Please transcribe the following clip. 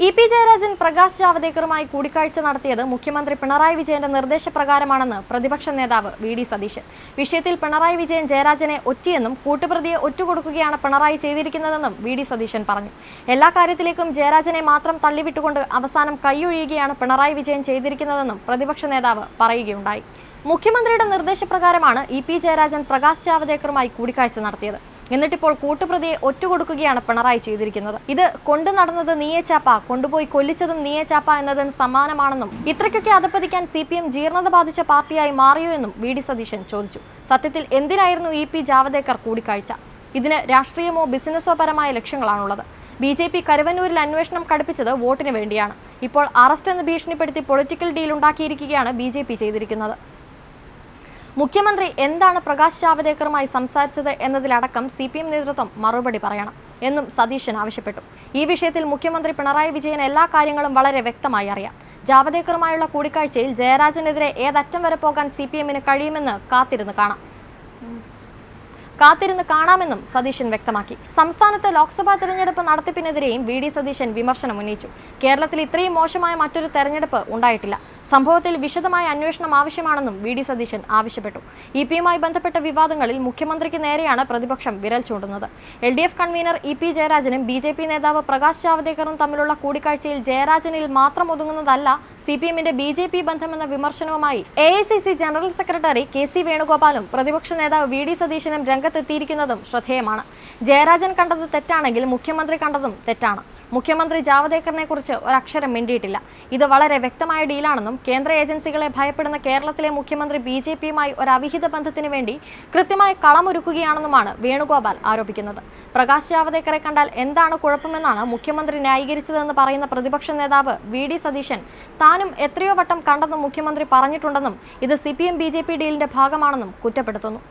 EP. Jayarajan Prakash ജാവദേക്കറുമായി കൂടിക്കാഴ്ച നടത്തിയത് മുഖ്യമന്ത്രി പിണറായി വിജയന്റെ നിർദ്ദേശപ്രകാരമാണെന്ന് പ്രതിപക്ഷ നേതാവ് വി.ഡി. സതീശൻ. വിഷയത്തിൽ പിണറായി വിജയൻ ജയരാജനെ ഒറ്റിയെന്നും കൂട്ടുപ്രതിയെ ഒറ്റുകൊടുക്കുകയാണ് പിണറായി ചെയ്തിരിക്കുന്നതെന്നും വി.ഡി. സതീശൻ പറഞ്ഞു. എല്ലാ കാര്യത്തിലേക്കും ജയരാജനെ മാത്രം തള്ളിവിട്ടുകൊണ്ട് അവസാനം കൈയൊഴിയുകയാണ് പിണറായി വിജയൻ ചെയ്തിരിക്കുന്നതെന്നും പ്രതിപക്ഷ നേതാവ് പറയുകയുണ്ടായി. മുഖ്യമന്ത്രിയുടെ നിർദ്ദേശപ്രകാരമാണ് ഇ.പി. ജയരാജൻ പ്രകാശ് ജാവദേക്കറുമായി കൂടിക്കാഴ്ച നടത്തിയത്. എന്നിട്ടിപ്പോൾ കൂട്ടുപ്രതിയെ ഒറ്റുകൊടുക്കുകയാണ് പിണറായി ചെയ്തിരിക്കുന്നത്. ഇത് കൊണ്ടു നടന്നത് നീയെ ചാപ്പ, കൊണ്ടുപോയി കൊല്ലിച്ചതും നീയെ ചാപ്പ എന്നതിന് സമാനമാണെന്നും ഇത്രയ്ക്കൊക്കെ അധപ്പതിക്കാൻ CPM ജീർണത ബാധിച്ച പാർട്ടിയായി മാറിയോ എന്നും വി.ഡി. സതീശൻ ചോദിച്ചു. സത്യത്തിൽ എന്തിനായിരുന്നു ഇ.പി. ജാവദേക്കർ കൂടിക്കാഴ്ച? ഇതിന് രാഷ്ട്രീയമോ ബിസിനസ്സോ പരമായ ലക്ഷ്യങ്ങളാണുള്ളത്. BJP കരുവന്നൂരിൽ അന്വേഷണം കടുപ്പിച്ചത് വോട്ടിന് വേണ്ടിയാണ്. ഇപ്പോൾ അറസ്റ്റ് എന്ന് ഭീഷണിപ്പെടുത്തി പൊളിറ്റിക്കൽ ഡീൽ ഉണ്ടാക്കിയിരിക്കുകയാണ് BJP ചെയ്തിരിക്കുന്നത്. മുഖ്യമന്ത്രി എന്താണ് പ്രകാശ് ജാവദേക്കറുമായി സംസാരിച്ചത് എന്നതിലടക്കം CPM നേതൃത്വം മറുപടി പറയണം എന്നും സതീശൻ ആവശ്യപ്പെട്ടു. ഈ വിഷയത്തിൽ മുഖ്യമന്ത്രി പിണറായി വിജയൻ എല്ലാ കാര്യങ്ങളും വളരെ വ്യക്തമായി അറിയാം. ജാവദേക്കറുമായുള്ള കൂടിക്കാഴ്ചയിൽ ജയരാജനെതിരെ ഏതറ്റം വരെ പോകാൻ CPMന് കഴിയുമെന്ന് കാത്തിരുന്ന് കാണാമെന്നും സതീശൻ വ്യക്തമാക്കി. സംസ്ഥാനത്ത് ലോക്സഭാ തെരഞ്ഞെടുപ്പ് നടത്തിപ്പിനെതിരെയും വി.ഡി. സതീശൻ വിമർശനം ഉന്നയിച്ചു. കേരളത്തിൽ ഇത്രയും മോശമായ മറ്റൊരു തെരഞ്ഞെടുപ്പ് ഉണ്ടായിട്ടില്ല. സംഭവത്തിൽ വിശദമായ അന്വേഷണം ആവശ്യമാണെന്നും വി.ഡി. സതീശൻ ആവശ്യപ്പെട്ടു. ഇ.പിയുമായി ബന്ധപ്പെട്ട വിവാദങ്ങളിൽ മുഖ്യമന്ത്രിക്ക് നേരെയാണ് പ്രതിപക്ഷം വിരൽ ചൂണ്ടുന്നത്. LDF convener E P. ജയരാജനും BJP നേതാവ് പ്രകാശ് ജാവദേക്കറും തമ്മിലുള്ള കൂടിക്കാഴ്ചയിൽ ജയരാജനിൽ മാത്രം ഒതുങ്ങുന്നതല്ല CPMന്റെ BJP ബന്ധമെന്ന വിമർശനവുമായി AICC ജനറൽ സെക്രട്ടറി KC വേണുഗോപാലും പ്രതിപക്ഷ നേതാവ് വി.ഡി. സതീശനും രംഗത്തെത്തിയിരിക്കുന്നതും ശ്രദ്ധേയമാണ്. ജയരാജൻ കണ്ടത് തെറ്റാണെങ്കിൽ മുഖ്യമന്ത്രി കണ്ടതും തെറ്റാണ്. മുഖ്യമന്ത്രി ജാവദേക്കറിനെ കുറിച്ച് ഒരക്ഷരം മിണ്ടിയിട്ടില്ല. ഇത് വളരെ വ്യക്തമായ ഡീലാണെന്നും കേന്ദ്ര ഏജൻസികളെ ഭയപ്പെടുന്ന കേരളത്തിലെ മുഖ്യമന്ത്രി BJPയുമായി ഒരു അവിഹിത ബന്ധത്തിന് വേണ്ടി കൃത്യമായി കളമൊരുക്കുകയാണെന്നുമാണ് വേണുഗോപാൽ ആരോപിക്കുന്നത്. പ്രകാശ് ജാവദേക്കറെ കണ്ടാൽ എന്താണ് കുഴപ്പമെന്നാണ് മുഖ്യമന്ത്രി ന്യായീകരിച്ചതെന്ന് പറയുന്ന പ്രതിപക്ഷ നേതാവ് വി.ഡി. സതീശൻ താനും എത്രയോ വട്ടം കണ്ടെന്നും മുഖ്യമന്ത്രി പറഞ്ഞിട്ടുണ്ടെന്നും ഇത് CPM BJP ഡീലിന്റെ ഭാഗമാണെന്നും കുറ്റപ്പെടുത്തുന്നു.